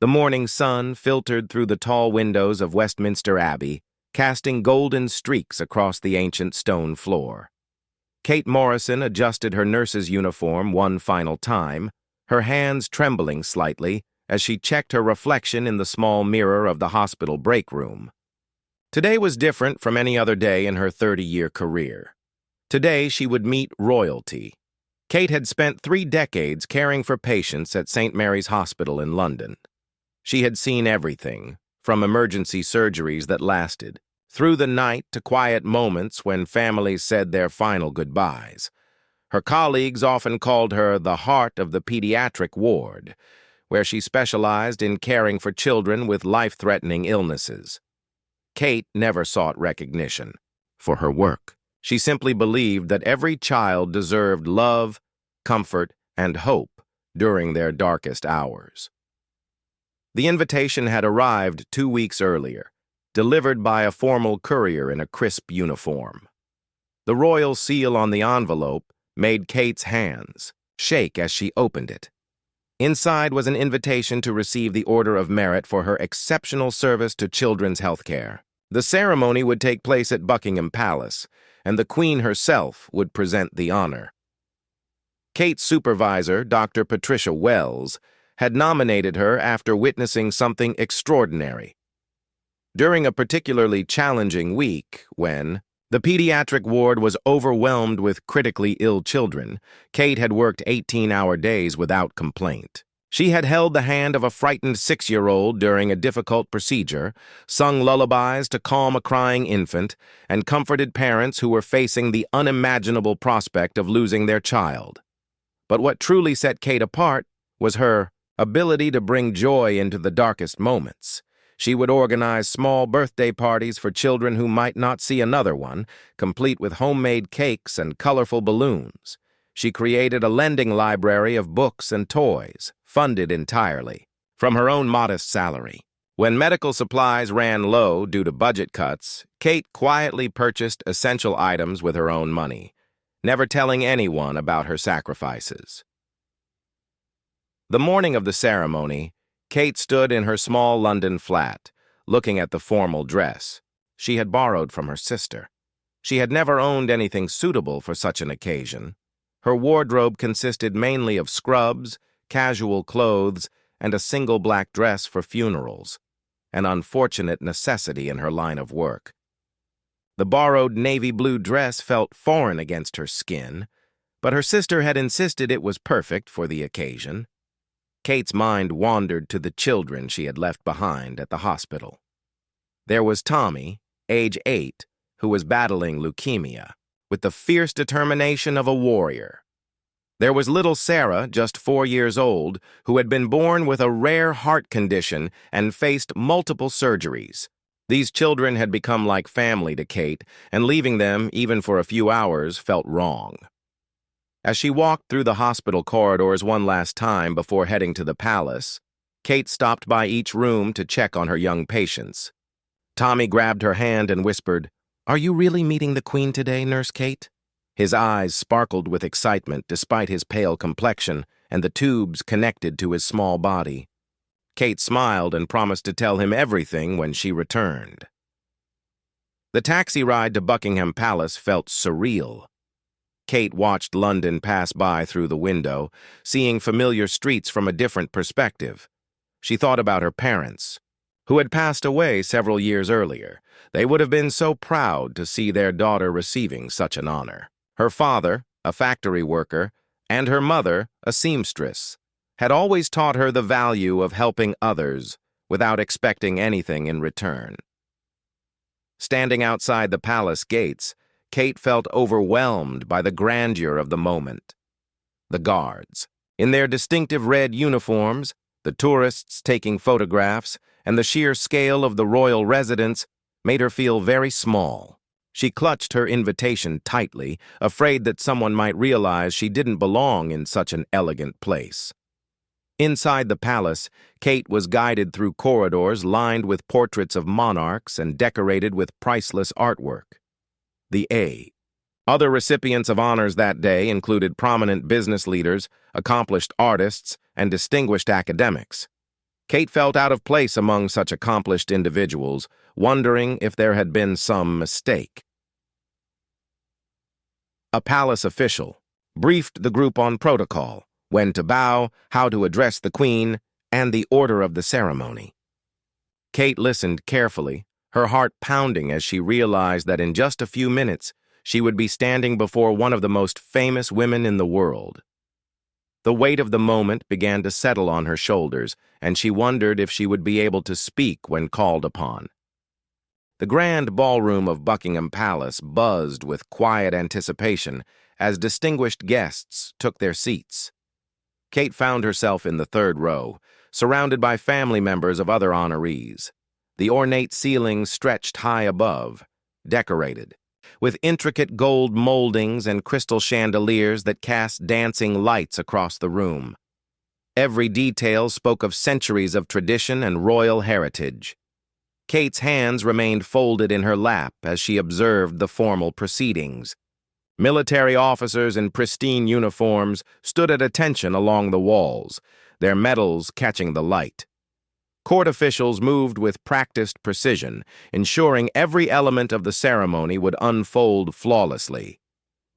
The morning sun filtered through the tall windows of Westminster Abbey, casting golden streaks across the ancient stone floor. Kate Morrison adjusted her nurse's uniform one final time, her hands trembling slightly as she checked her reflection in the small mirror of the hospital break room. Today was different from any other day in her 30-year career. Today she would meet royalty. Kate had spent 3 decades caring for patients at St. Mary's Hospital in London. She had seen everything, from emergency surgeries that lasted, through the night to quiet moments when families said their final goodbyes. Her colleagues often called her the heart of the pediatric ward, where she specialized in caring for children with life-threatening illnesses. Kate never sought recognition for her work. She simply believed that every child deserved love, comfort, and hope during their darkest hours. The invitation had arrived 2 weeks earlier, delivered by a formal courier in a crisp uniform. The royal seal on the envelope made Kate's hands shake as she opened it. Inside was an invitation to receive the Order of Merit for her exceptional service to children's health care. The ceremony would take place at Buckingham Palace, and the Queen herself would present the honor. Kate's supervisor, Dr. Patricia Wells, had nominated her after witnessing something extraordinary. During a particularly challenging week, when the pediatric ward was overwhelmed with critically ill children, Kate had worked 18-hour days without complaint. She had held the hand of a frightened 6-year-old during a difficult procedure, sung lullabies to calm a crying infant, and comforted parents who were facing the unimaginable prospect of losing their child. But what truly set Kate apart was her ability to bring joy into the darkest moments. She would organize small birthday parties for children who might not see another one, complete with homemade cakes and colorful balloons. She created a lending library of books and toys, funded entirely from her own modest salary. When medical supplies ran low due to budget cuts, Kate quietly purchased essential items with her own money, never telling anyone about her sacrifices. The morning of the ceremony, Kate stood in her small London flat, looking at the formal dress she had borrowed from her sister. She had never owned anything suitable for such an occasion. Her wardrobe consisted mainly of scrubs, casual clothes, and a single black dress for funerals, an unfortunate necessity in her line of work. The borrowed navy blue dress felt foreign against her skin, but her sister had insisted it was perfect for the occasion. Kate's mind wandered to the children she had left behind at the hospital. There was Tommy, age 8, who was battling leukemia, with the fierce determination of a warrior. There was little Sarah, just 4 years old, who had been born with a rare heart condition and faced multiple surgeries. These children had become like family to Kate, and leaving them, even for a few hours, felt wrong. As she walked through the hospital corridors one last time before heading to the palace, Kate stopped by each room to check on her young patients. Tommy grabbed her hand and whispered, "Are you really meeting the Queen today, Nurse Kate?" His eyes sparkled with excitement despite his pale complexion and the tubes connected to his small body. Kate smiled and promised to tell him everything when she returned. The taxi ride to Buckingham Palace felt surreal. Kate watched London pass by through the window, seeing familiar streets from a different perspective. She thought about her parents, who had passed away several years earlier. They would have been so proud to see their daughter receiving such an honor. Her father, a factory worker, and her mother, a seamstress, had always taught her the value of helping others without expecting anything in return. Standing outside the palace gates, Kate felt overwhelmed by the grandeur of the moment. The guards, in their distinctive red uniforms, the tourists taking photographs, and the sheer scale of the royal residence made her feel very small. She clutched her invitation tightly, afraid that someone might realize she didn't belong in such an elegant place. Inside the palace, Kate was guided through corridors lined with portraits of monarchs and decorated with priceless artwork. The A. Other recipients of honors that day included prominent business leaders, accomplished artists, and distinguished academics. Kate felt out of place among such accomplished individuals, wondering if there had been some mistake. A palace official briefed the group on protocol, when to bow, how to address the Queen, and the order of the ceremony. Kate listened carefully, her heart pounding as she realized that in just a few minutes she would be standing before one of the most famous women in the world. The weight of the moment began to settle on her shoulders, and she wondered if she would be able to speak when called upon. The grand ballroom of Buckingham Palace buzzed with quiet anticipation as distinguished guests took their seats. Kate found herself in the third row, surrounded by family members of other honorees. The ornate ceilings stretched high above, decorated, with intricate gold moldings and crystal chandeliers that cast dancing lights across the room. Every detail spoke of centuries of tradition and royal heritage. Kate's hands remained folded in her lap as she observed the formal proceedings. Military officers in pristine uniforms stood at attention along the walls, their medals catching the light. Court officials moved with practiced precision, ensuring every element of the ceremony would unfold flawlessly.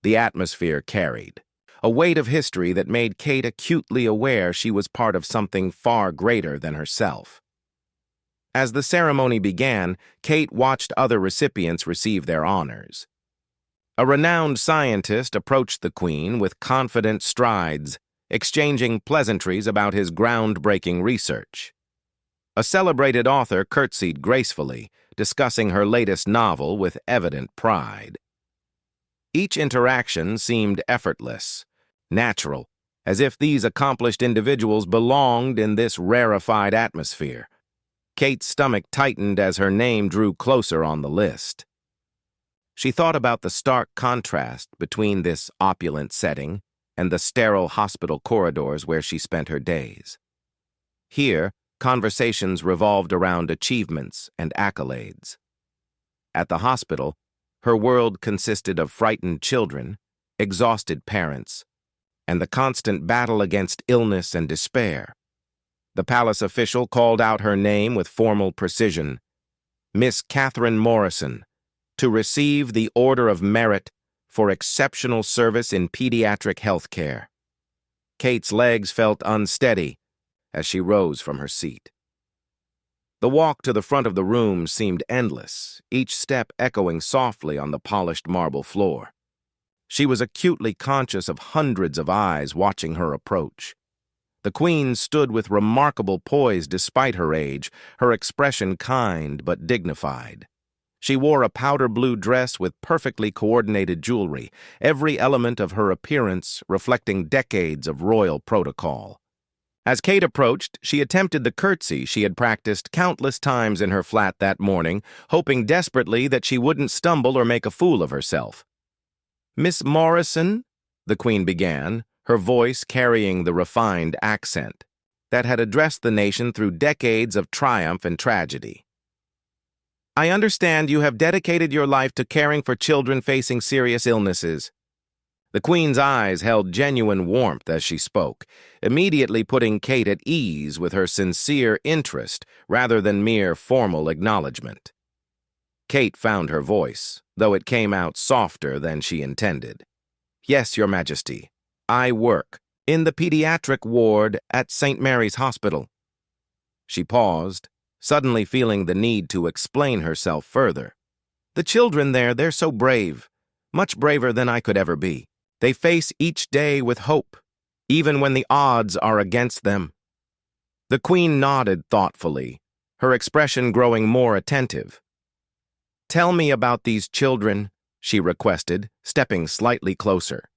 The atmosphere carried, a weight of history that made Kate acutely aware she was part of something far greater than herself. As the ceremony began, Kate watched other recipients receive their honors. A renowned scientist approached the Queen with confident strides, exchanging pleasantries about his groundbreaking research. A celebrated author curtsied gracefully, discussing her latest novel with evident pride. Each interaction seemed effortless, natural, as if these accomplished individuals belonged in this rarefied atmosphere. Kate's stomach tightened as her name drew closer on the list. She thought about the stark contrast between this opulent setting and the sterile hospital corridors where she spent her days. Here, conversations revolved around achievements and accolades. At the hospital, her world consisted of frightened children, exhausted parents, and the constant battle against illness and despair. The palace official called out her name with formal precision, Miss Catherine Morrison, to receive the Order of Merit for exceptional service in pediatric health care. Kate's legs felt unsteady as she rose from her seat. The walk to the front of the room seemed endless, each step echoing softly on the polished marble floor. She was acutely conscious of hundreds of eyes watching her approach. The Queen stood with remarkable poise despite her age, her expression kind but dignified. She wore a powder blue dress with perfectly coordinated jewelry, every element of her appearance reflecting decades of royal protocol. As Kate approached, she attempted the curtsy she had practiced countless times in her flat that morning, hoping desperately that she wouldn't stumble or make a fool of herself. "Miss Morrison," the Queen began, her voice carrying the refined accent that had addressed the nation through decades of triumph and tragedy. "I understand you have dedicated your life to caring for children facing serious illnesses." The Queen's eyes held genuine warmth as she spoke, immediately putting Kate at ease with her sincere interest rather than mere formal acknowledgement. Kate found her voice, though it came out softer than she intended. "Yes, Your Majesty. I work in the pediatric ward at St. Mary's Hospital." She paused, suddenly feeling the need to explain herself further. "The children there, they're so brave, much braver than I could ever be. They face each day with hope, even when the odds are against them." The Queen nodded thoughtfully, her expression growing more attentive. "Tell me about these children," she requested, stepping slightly closer.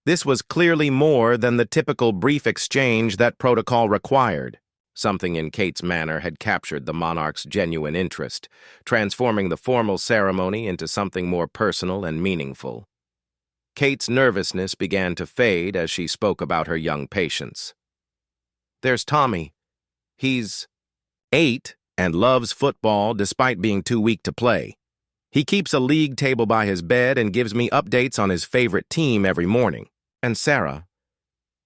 This was clearly more than the typical brief exchange that protocol required. Something in Kate's manner had captured the monarch's genuine interest, transforming the formal ceremony into something more personal and meaningful. Kate's nervousness began to fade as she spoke about her young patients. "There's Tommy. He's 8 and loves football despite being too weak to play. He keeps a league table by his bed and gives me updates on his favorite team every morning. And Sarah,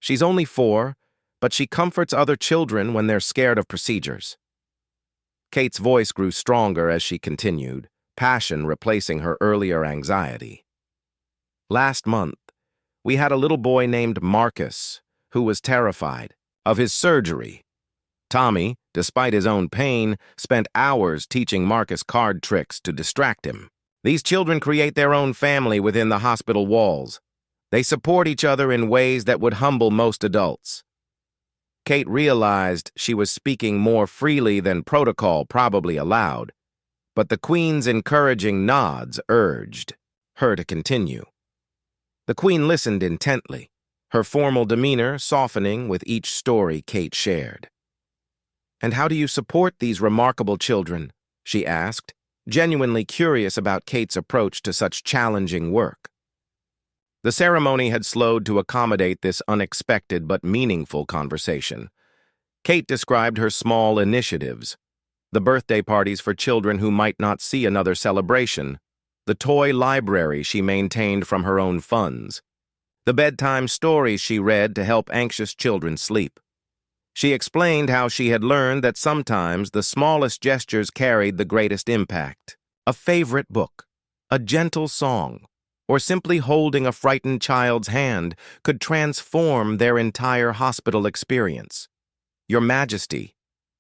she's only 4, but she comforts other children when they're scared of procedures. Kate's voice grew stronger as she continued, passion replacing her earlier anxiety. Last month, we had a little boy named Marcus, who was terrified of his surgery. Tommy, despite his own pain, spent hours teaching Marcus card tricks to distract him. These children create their own family within the hospital walls. They support each other in ways that would humble most adults. Kate realized she was speaking more freely than protocol probably allowed, but the Queen's encouraging nods urged her to continue. The Queen listened intently, her formal demeanor softening with each story Kate shared. "And how do you support these remarkable children?" she asked, genuinely curious about Kate's approach to such challenging work. The ceremony had slowed to accommodate this unexpected but meaningful conversation. Kate described her small initiatives: the birthday parties for children who might not see another celebration, the toy library she maintained from her own funds, the bedtime stories she read to help anxious children sleep. She explained how she had learned that sometimes the smallest gestures carried the greatest impact. A favorite book, a gentle song, or simply holding a frightened child's hand could transform their entire hospital experience. "Your Majesty,"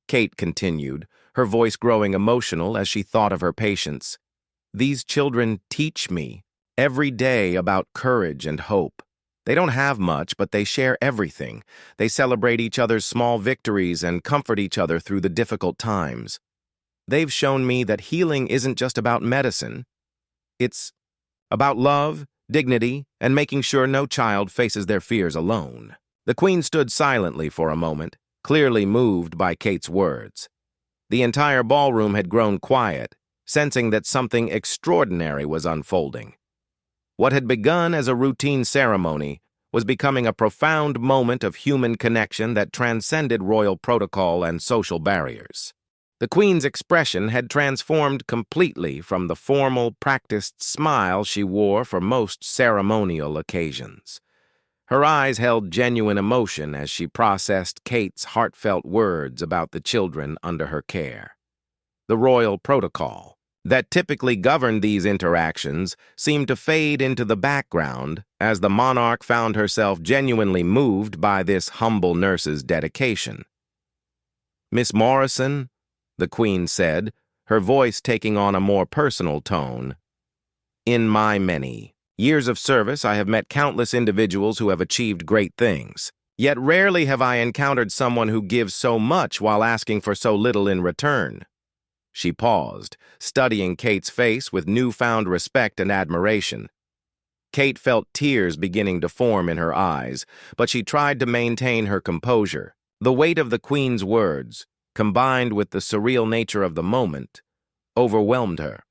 Kate continued, her voice growing emotional as she thought of her patients, "these children teach me every day about courage and hope. They don't have much, but they share everything. They celebrate each other's small victories and comfort each other through the difficult times. They've shown me that healing isn't just about medicine. It's about love, dignity, and making sure no child faces their fears alone." The Queen stood silently for a moment, clearly moved by Kate's words. The entire ballroom had grown quiet, sensing that something extraordinary was unfolding. What had begun as a routine ceremony was becoming a profound moment of human connection that transcended royal protocol and social barriers. The Queen's expression had transformed completely from the formal, practiced smile she wore for most ceremonial occasions. Her eyes held genuine emotion as she processed Kate's heartfelt words about the children under her care. The royal protocol that typically governed these interactions seemed to fade into the background as the monarch found herself genuinely moved by this humble nurse's dedication. "Miss Morrison," the Queen said, her voice taking on a more personal tone, "in my many years of service, I have met countless individuals who have achieved great things. Yet rarely have I encountered someone who gives so much while asking for so little in return." She paused, studying Kate's face with newfound respect and admiration. Kate felt tears beginning to form in her eyes, but she tried to maintain her composure. The weight of the Queen's words, combined with the surreal nature of the moment, overwhelmed her.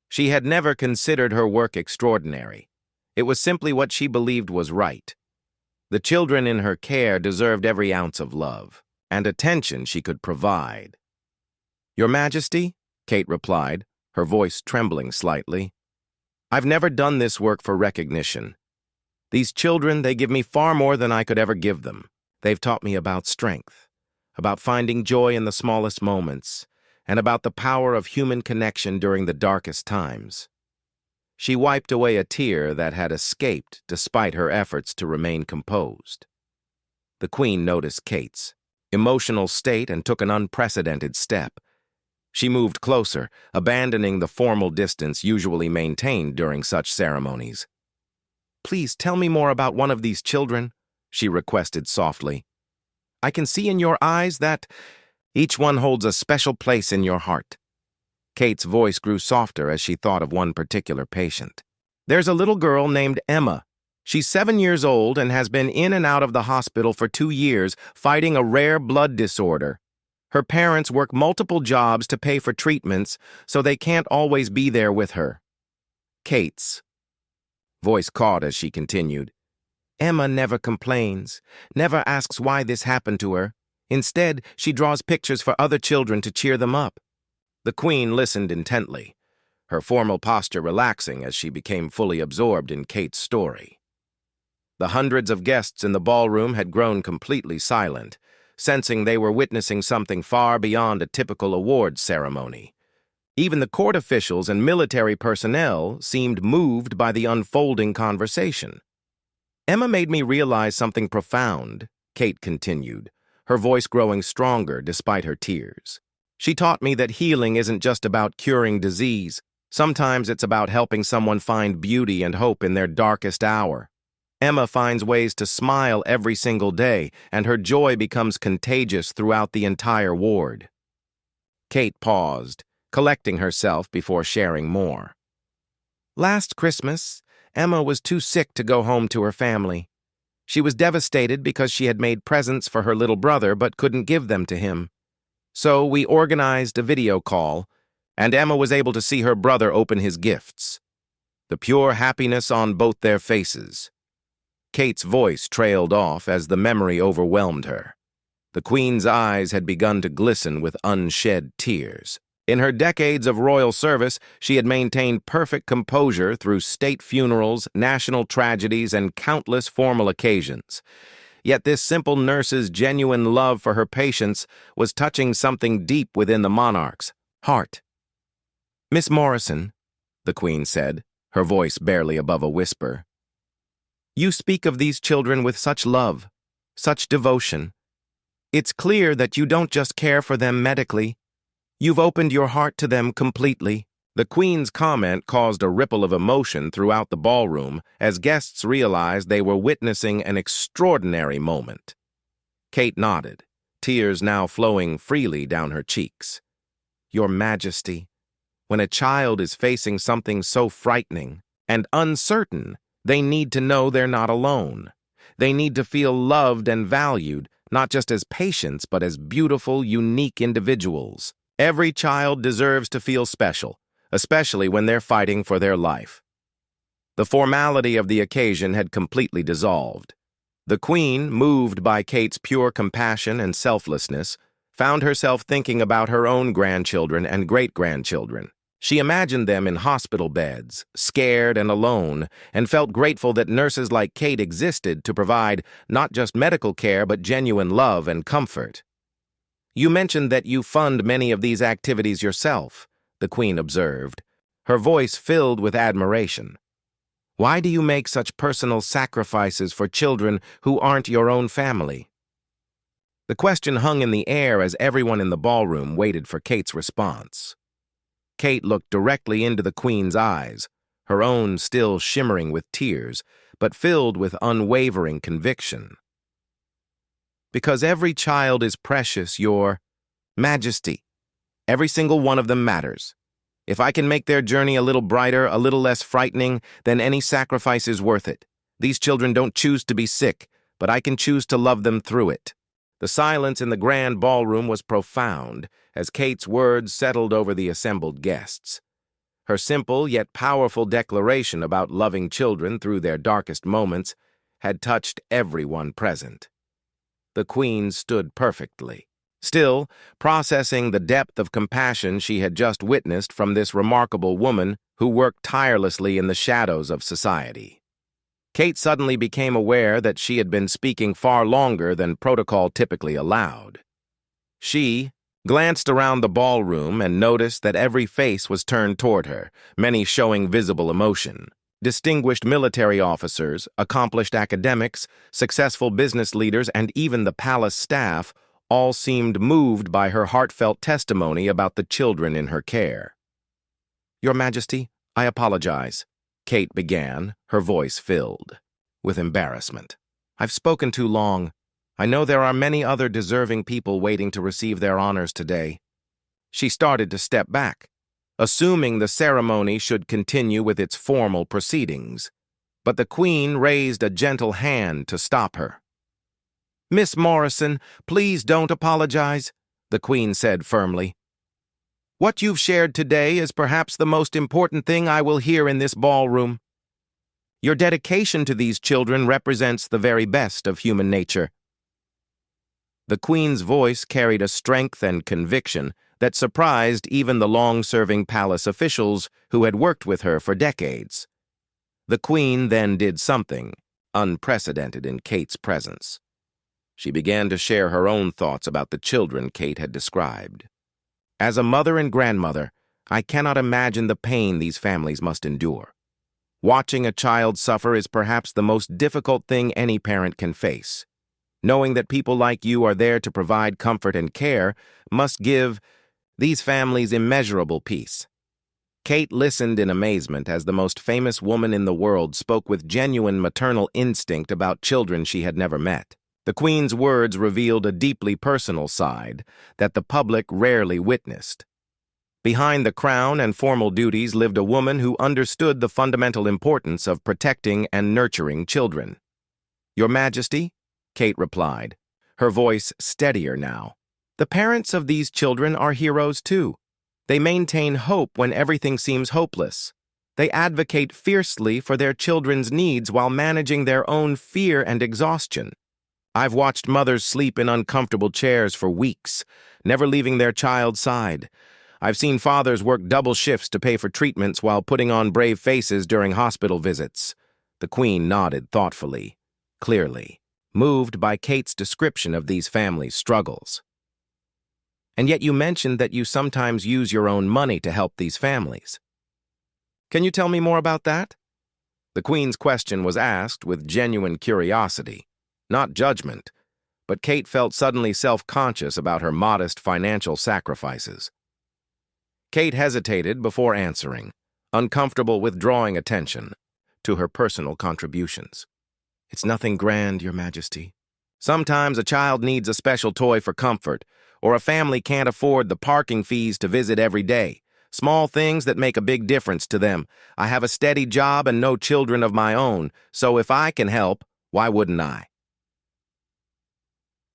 She had never considered her work extraordinary. It was simply what she believed was right. The children in her care deserved every ounce of love and attention she could provide. "Your Majesty," Kate replied, her voice trembling slightly, "I've never done this work for recognition. These children, they give me far more than I could ever give them. They've taught me about strength, about finding joy in the smallest moments, and about the power of human connection during the darkest times." She wiped away a tear that had escaped despite her efforts to remain composed. The Queen noticed Kate's emotional state and took an unprecedented step. She moved closer, abandoning the formal distance usually maintained during such ceremonies. "Please tell me more about one of these children," she requested softly. "I can see in your eyes that each one holds a special place in your heart." Kate's voice grew softer as she thought of one particular patient. "There's a little girl named Emma. She's 7 years old and has been in and out of the hospital for 2 years, fighting a rare blood disorder. Her parents work multiple jobs to pay for treatments, so they can't always be there with her." Kate's voice caught as she continued. "Emma never complains, never asks why this happened to her. Instead, she draws pictures for other children to cheer them up." The Queen listened intently, her formal posture relaxing as she became fully absorbed in Kate's story. The hundreds of guests in the ballroom had grown completely silent, sensing they were witnessing something far beyond a typical awards ceremony. Even the court officials and military personnel seemed moved by the unfolding conversation. Emma made me realize something profound, Kate continued, her voice growing stronger despite her tears. She taught me that healing isn't just about curing disease. Sometimes it's about helping someone find beauty and hope in their darkest hour. Emma finds ways to smile every single day, and her joy becomes contagious throughout the entire ward. Kate paused, collecting herself before sharing more. Last Christmas, Emma was too sick to go home to her family. She was devastated because she had made presents for her little brother but couldn't give them to him. So we organized a video call, and Emma was able to see her brother open his gifts. The pure happiness on both their faces. Kate's voice trailed off as the memory overwhelmed her. The Queen's eyes had begun to glisten with unshed tears. In her decades of royal service, she had maintained perfect composure through state funerals, national tragedies, and countless formal occasions. Yet this simple nurse's genuine love for her patients was touching something deep within the monarch's heart. "Miss Morrison," the Queen said, her voice barely above a whisper, "you speak of these children with such love, such devotion. It's clear that you don't just care for them medically. You've opened your heart to them completely." The Queen's comment caused a ripple of emotion throughout the ballroom as guests realized they were witnessing an extraordinary moment. Kate nodded, tears now flowing freely down her cheeks. "Your Majesty, when a child is facing something so frightening and uncertain, they need to know they're not alone. They need to feel loved and valued, not just as patients, but as beautiful, unique individuals. Every child deserves to feel special, especially when they're fighting for their life." The formality of the occasion had completely dissolved. The Queen, moved by Kate's pure compassion and selflessness, found herself thinking about her own grandchildren and great-grandchildren. She imagined them in hospital beds, scared and alone, and felt grateful that nurses like Kate existed to provide not just medical care but genuine love and comfort. "You mentioned that you fund many of these activities yourself," the Queen observed, her voice filled with admiration. "Why do you make such personal sacrifices for children who aren't your own family?" The question hung in the air as everyone in the ballroom waited for Kate's response. Kate looked directly into the Queen's eyes, her own still shimmering with tears, but filled with unwavering conviction. "Because every child is precious, Your Majesty. Every single one of them matters. If I can make their journey a little brighter, a little less frightening, then any sacrifice is worth it. These children don't choose to be sick, but I can choose to love them through it." The silence in the grand ballroom was profound as Kate's words settled over the assembled guests. Her simple yet powerful declaration about loving children through their darkest moments had touched everyone present. The Queen stood perfectly, still processing the depth of compassion she had just witnessed from this remarkable woman who worked tirelessly in the shadows of society. Kate suddenly became aware that she had been speaking far longer than protocol typically allowed. She glanced around the ballroom and noticed that every face was turned toward her, many showing visible emotion. Distinguished military officers, accomplished academics, successful business leaders, and even the palace staff all seemed moved by her heartfelt testimony about the children in her care. "Your Majesty, I apologize," Kate began, her voice filled with embarrassment. "I've spoken too long. I know there are many other deserving people waiting to receive their honors today." She started to step back, assuming the ceremony should continue with its formal proceedings. But the Queen raised a gentle hand to stop her. "Miss Morrison, please don't apologize," the Queen said firmly. "What you've shared today is perhaps the most important thing I will hear in this ballroom. Your dedication to these children represents the very best of human nature." The Queen's voice carried a strength and conviction that surprised even the long-serving palace officials who had worked with her for decades. The Queen then did something. unprecedented in Kate's presence. She began to share her own thoughts about the children Kate had described. As a mother and grandmother, I cannot imagine the pain these families must endure. Watching a child suffer is perhaps the most difficult thing any parent can face. Knowing that people like you are there to provide comfort and care must give these families immeasurable peace. Kate listened in amazement as the most famous woman in the world spoke with genuine maternal instinct about children she had never met. The Queen's words revealed a deeply personal side that the public rarely witnessed. Behind the crown and formal duties lived a woman who understood the fundamental importance of protecting and nurturing children. "Your Majesty," Kate replied, her voice steadier now, "the parents of these children are heroes too. They maintain hope when everything seems hopeless. They advocate fiercely for their children's needs while managing their own fear and exhaustion. I've watched mothers sleep in uncomfortable chairs for weeks, never leaving their child's side. I've seen fathers work double shifts to pay for treatments while putting on brave faces during hospital visits." The Queen nodded thoughtfully, clearly, moved by Kate's description of these families' struggles. "And yet you mentioned that you sometimes use your own money to help these families. Can you tell me more about that?" The Queen's question was asked with genuine curiosity, not judgment, but Kate felt suddenly self-conscious about her modest financial sacrifices. Kate hesitated before answering, uncomfortable with drawing attention to her personal contributions. "It's nothing grand, Your Majesty. Sometimes a child needs a special toy for comfort, or a family can't afford the parking fees to visit every day. Small things that make a big difference to them. I have a steady job and no children of my own, so if I can help, why wouldn't I?"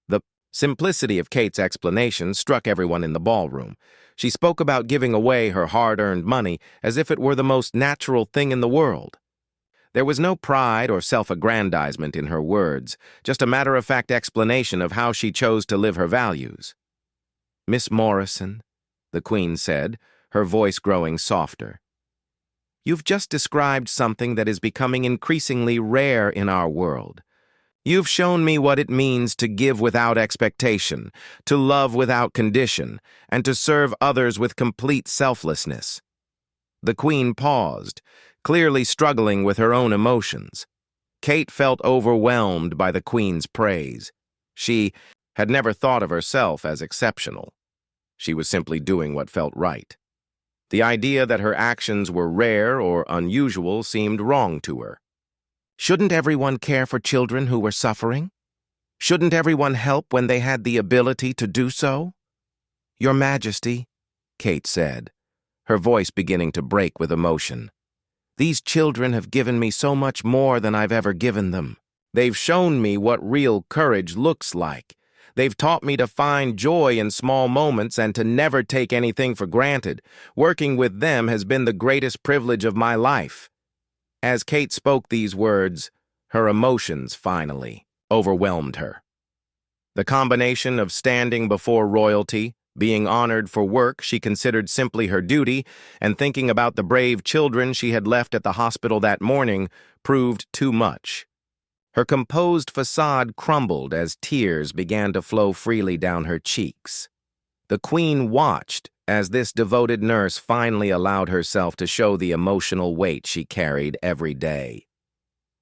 The simplicity of Kate's explanation struck everyone in the ballroom. She spoke about giving away her hard-earned money as if it were the most natural thing in the world. There was no pride or self-aggrandizement in her words, just a matter-of-fact explanation of how she chose to live her values. "Miss Morrison," the Queen said, her voice growing softer, "you've just described something that is becoming increasingly rare in our world. You've shown me what it means to give without expectation, to love without condition, and to serve others with complete selflessness." The Queen paused, clearly struggling with her own emotions. Kate felt overwhelmed by the Queen's praise. She had never thought of herself as exceptional. She was simply doing what felt right. The idea that her actions were rare or unusual seemed wrong to her. Shouldn't everyone care for children who were suffering? Shouldn't everyone help when they had the ability to do so? "Your Majesty," Kate said, her voice beginning to break with emotion, "these children have given me so much more than I've ever given them. They've shown me what real courage looks like. They've taught me to find joy in small moments and to never take anything for granted. Working with them has been the greatest privilege of my life." As Kate spoke these words, her emotions finally overwhelmed her. The combination of standing before royalty, being honored for work she considered simply her duty, and thinking about the brave children she had left at the hospital that morning proved too much. Her composed facade crumbled as tears began to flow freely down her cheeks. The Queen watched as this devoted nurse finally allowed herself to show the emotional weight she carried every day.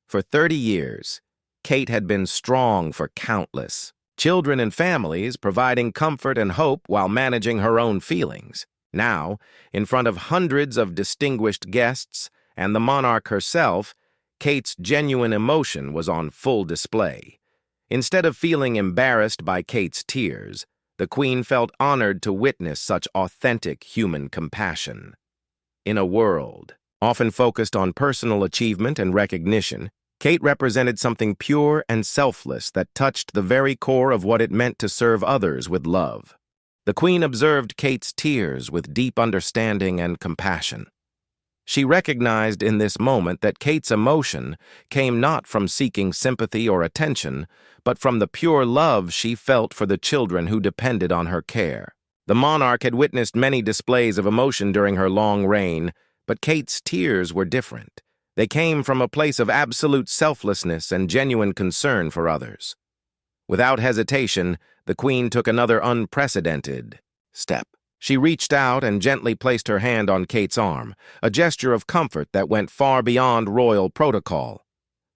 For 30 years, Kate had been strong for countless children and families, providing comfort and hope while managing her own feelings. Now, in front of hundreds of distinguished guests and the monarch herself, Kate's genuine emotion was on full display. Instead of feeling embarrassed by Kate's tears, the Queen felt honored to witness such authentic human compassion. In a world often focused on personal achievement and recognition, Kate represented something pure and selfless that touched the very core of what it meant to serve others with love. The Queen observed Kate's tears with deep understanding and compassion. She recognized in this moment that Kate's emotion came not from seeking sympathy or attention, but from the pure love she felt for the children who depended on her care. The monarch had witnessed many displays of emotion during her long reign, but Kate's tears were different. They came from a place of absolute selflessness and genuine concern for others. Without hesitation, the Queen took another unprecedented step. She reached out and gently placed her hand on Kate's arm, a gesture of comfort that went far beyond royal protocol.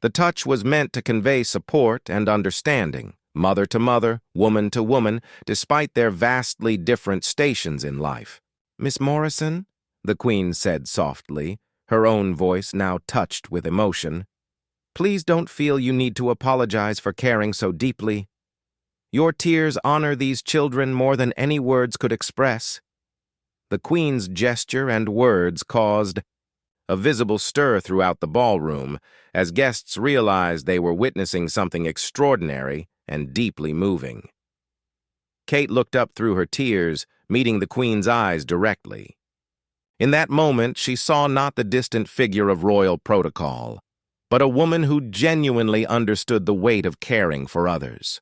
The touch was meant to convey support and understanding, mother to mother, woman to woman, despite their vastly different stations in life. "Miss Morrison," the Queen said softly, her own voice now touched with emotion, "please don't feel you need to apologize for caring so deeply. Your tears honor these children more than any words could express." The Queen's gesture and words caused a visible stir throughout the ballroom as guests realized they were witnessing something extraordinary and deeply moving. Kate looked up through her tears, meeting the Queen's eyes directly. In that moment, she saw not the distant figure of royal protocol, but a woman who genuinely understood the weight of caring for others.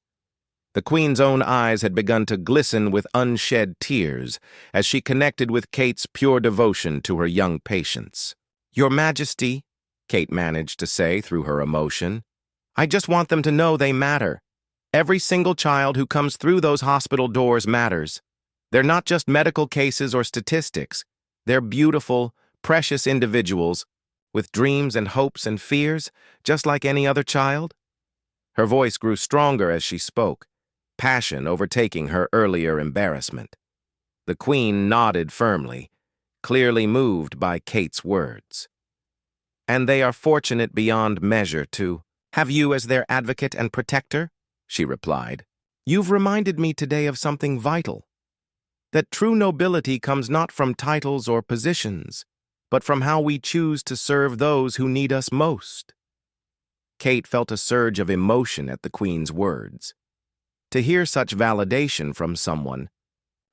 The Queen's own eyes had begun to glisten with unshed tears as she connected with Kate's pure devotion to her young patients. "Your Majesty," Kate managed to say through her emotion, "I just want them to know they matter. Every single child who comes through those hospital doors matters. They're not just medical cases or statistics. They're beautiful, precious individuals with dreams and hopes and fears, just like any other child." Her voice grew stronger as she spoke, passion overtaking her earlier embarrassment. The Queen nodded firmly, clearly moved by Kate's words. "And they are fortunate beyond measure to have you as their advocate and protector," she replied. "You've reminded me today of something vital, that true nobility comes not from titles or positions, but from how we choose to serve those who need us most." Kate felt a surge of emotion at the Queen's words. To hear such validation from someone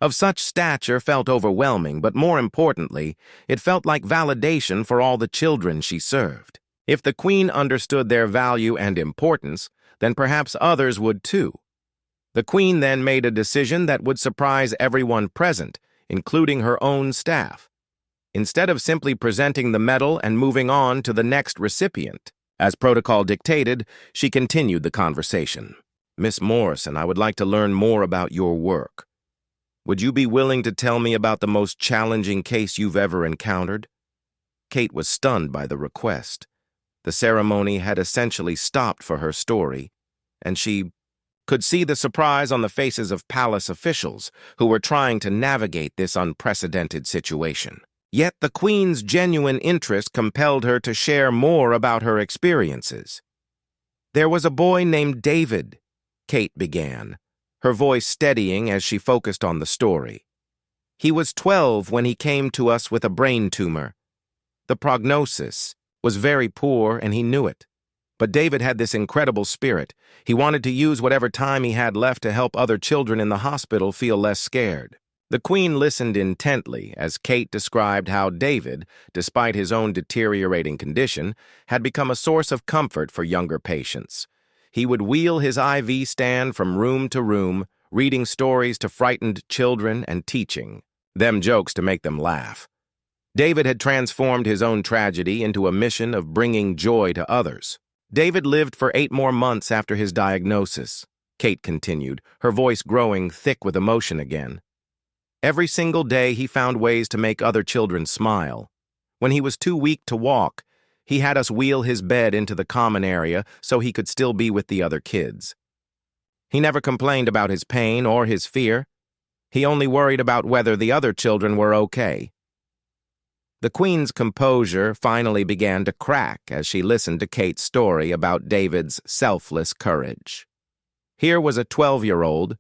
of such stature felt overwhelming, but more importantly, it felt like validation for all the children she served. If the Queen understood their value and importance, then perhaps others would too. The Queen then made a decision that would surprise everyone present, including her own staff. Instead of simply presenting the medal and moving on to the next recipient, as protocol dictated, she continued the conversation. "Miss Morrison, I would like to learn more about your work. Would you be willing to tell me about the most challenging case you've ever encountered?" Kate was stunned by the request. The ceremony had essentially stopped for her story, and she could see the surprise on the faces of palace officials who were trying to navigate this unprecedented situation. Yet the Queen's genuine interest compelled her to share more about her experiences. "There was a boy named David," Kate began, her voice steadying as she focused on the story. "He was 12 when he came to us with a brain tumor. The prognosis was very poor, and he knew it. But David had this incredible spirit. He wanted to use whatever time he had left to help other children in the hospital feel less scared." The Queen listened intently as Kate described how David, despite his own deteriorating condition, had become a source of comfort for younger patients. He would wheel his IV stand from room to room, reading stories to frightened children and teaching them jokes to make them laugh. David had transformed his own tragedy into a mission of bringing joy to others. David lived for 8 more months after his diagnosis, Kate continued, her voice growing thick with emotion again. Every single day he found ways to make other children smile. When he was too weak to walk, he had us wheel his bed into the common area so he could still be with the other kids. He never complained about his pain or his fear. He only worried about whether the other children were okay. The Queen's composure finally began to crack as she listened to Kate's story about David's selfless courage. Here was a 12-year-old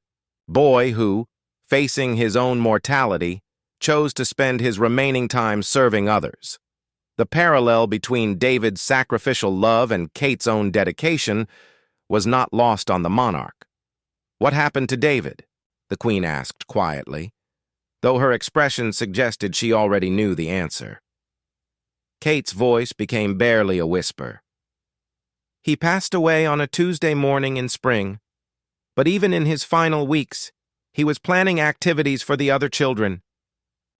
boy who, facing his own mortality, chose to spend his remaining time serving others. The parallel between David's sacrificial love and Kate's own dedication was not lost on the monarch. "What happened to David?" the Queen asked quietly, though her expression suggested she already knew the answer. Kate's voice became barely a whisper. "He passed away on a Tuesday morning in spring, but even in his final weeks, he was planning activities for the other children.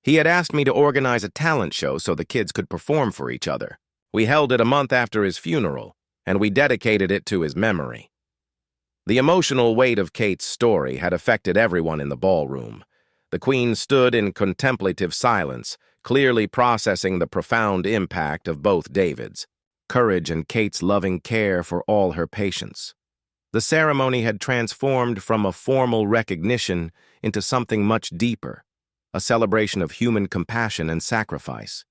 He had asked me to organize a talent show so the kids could perform for each other." We held it a month after his funeral, and we dedicated it to his memory. The emotional weight of Kate's story had affected everyone in the ballroom. The Queen stood in contemplative silence, clearly processing the profound impact of both David's courage and Kate's loving care for all her patients. The ceremony had transformed from a formal recognition into something much deeper, a celebration of human compassion and sacrifice.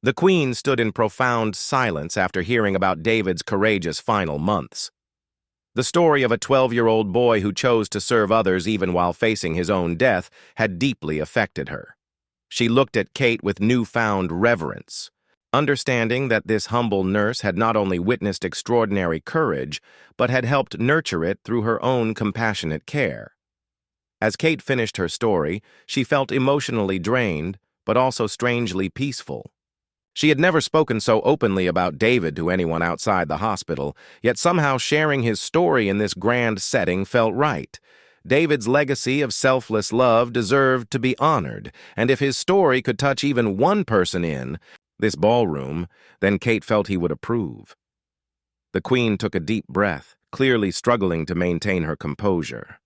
The Queen stood in profound silence after hearing about David's courageous final months. The story of a 12-year-old boy who chose to serve others even while facing his own death had deeply affected her. She looked at Kate with newfound reverence, understanding that this humble nurse had not only witnessed extraordinary courage, but had helped nurture it through her own compassionate care. As Kate finished her story, she felt emotionally drained, but also strangely peaceful. She had never spoken so openly about David to anyone outside the hospital, yet somehow sharing his story in this grand setting felt right. David's legacy of selfless love deserved to be honored, and if his story could touch even one person in this ballroom, then Kate felt he would approve. The Queen took a deep breath, clearly struggling to maintain her composure.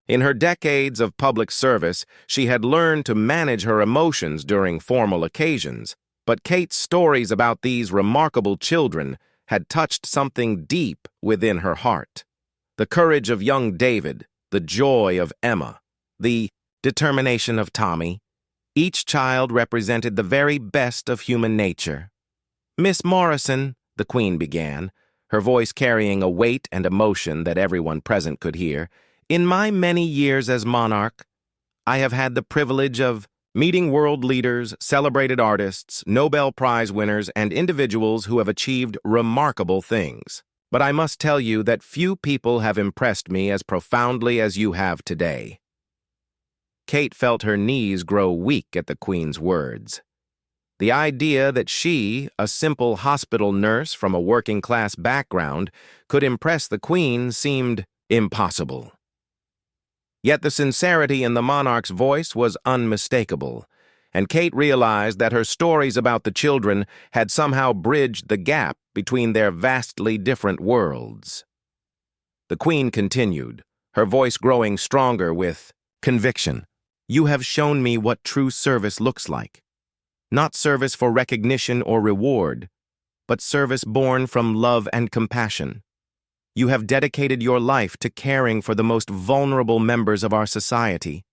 In her decades of public service, she had learned to manage her emotions during formal occasions, but Kate's stories about these remarkable children had touched something deep within her heart. The courage of young David, the joy of Emma, the determination of Tommy. Each child represented the very best of human nature. "Miss Morrison," the Queen began, her voice carrying a weight and emotion that everyone present could hear, "in my many years as monarch, I have had the privilege of meeting world leaders, celebrated artists, Nobel Prize winners, and individuals who have achieved remarkable things. But I must tell you that few people have impressed me as profoundly as you have today." Kate felt her knees grow weak at the Queen's words. The idea that she, a simple hospital nurse from a working-class background, could impress the Queen seemed impossible. Yet the sincerity in the monarch's voice was unmistakable, and Kate realized that her stories about the children had somehow bridged the gap between their vastly different worlds. The Queen continued, her voice growing stronger with conviction. "You have shown me what true service looks like. Not service for recognition or reward, but service born from love and compassion. You have dedicated your life to caring for the most vulnerable members of our society,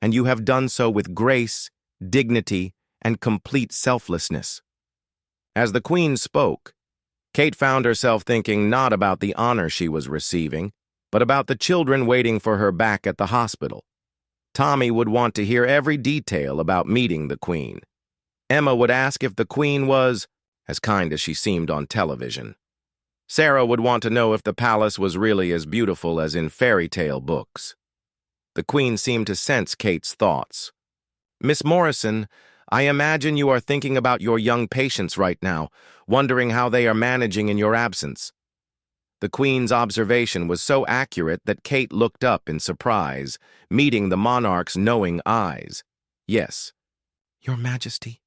and you have done so with grace, dignity, and complete selflessness." As the Queen spoke, Kate found herself thinking not about the honor she was receiving, but about the children waiting for her back at the hospital. Tommy would want to hear every detail about meeting the Queen. Emma would ask if the Queen was as kind as she seemed on television. Sarah would want to know if the palace was really as beautiful as in fairy tale books. The Queen seemed to sense Kate's thoughts. "Miss Morrison, I imagine you are thinking about your young patients right now, wondering how they are managing in your absence." The Queen's observation was so accurate that Kate looked up in surprise, meeting the monarch's knowing eyes. "Yes, Your Majesty,"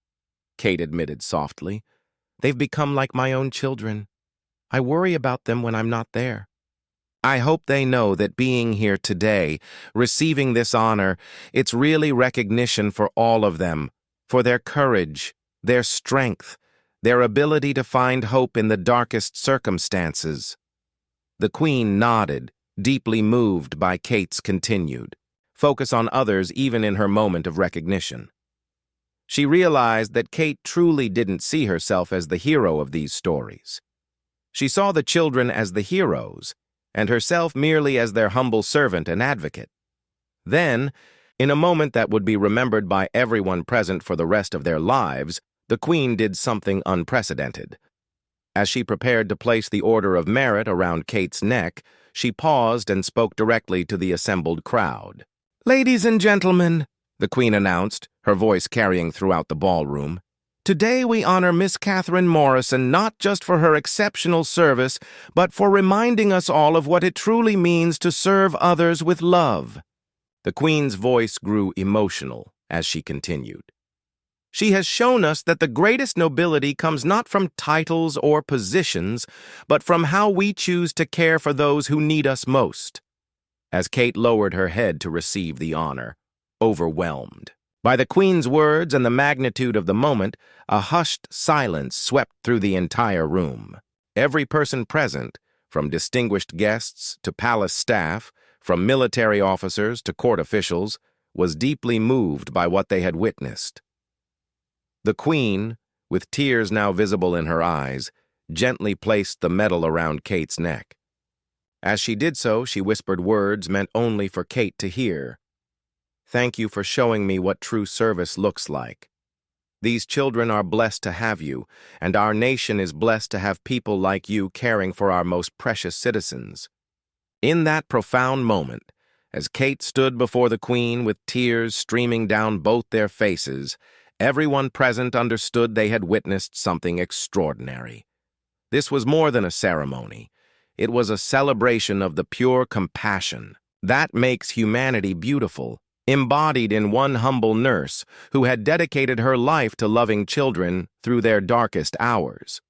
Kate admitted softly. "They've become like my own children. I worry about them when I'm not there. I hope they know that being here today, receiving this honor, it's really recognition for all of them, for their courage, their strength, their ability to find hope in the darkest circumstances." The Queen nodded, deeply moved by Kate's continued focus on others even in her moment of recognition. She realized that Kate truly didn't see herself as the hero of these stories. She saw the children as the heroes, and herself merely as their humble servant and advocate. Then, in a moment that would be remembered by everyone present for the rest of their lives, the Queen did something unprecedented. As she prepared to place the Order of Merit around Kate's neck, she paused and spoke directly to the assembled crowd. "Ladies and gentlemen," the Queen announced, her voice carrying throughout the ballroom, "today we honor Miss Catherine Morrison not just for her exceptional service, but for reminding us all of what it truly means to serve others with love." The Queen's voice grew emotional as she continued. She has shown us that the greatest nobility comes not from titles or positions, but from how we choose to care for those who need us most. As Kate lowered her head to receive the honor, overwhelmed by the Queen's words and the magnitude of the moment, a hushed silence swept through the entire room. Every person present, from distinguished guests to palace staff, from military officers to court officials, was deeply moved by what they had witnessed. The Queen, with tears now visible in her eyes, gently placed the medal around Kate's neck. As she did so, she whispered words meant only for Kate to hear. "Thank you for showing me what true service looks like. These children are blessed to have you, and our nation is blessed to have people like you caring for our most precious citizens." In that profound moment, as Kate stood before the Queen with tears streaming down both their faces, everyone present understood they had witnessed something extraordinary. This was more than a ceremony. It was a celebration of the pure compassion that makes humanity beautiful, embodied in one humble nurse who had dedicated her life to loving children through their darkest hours.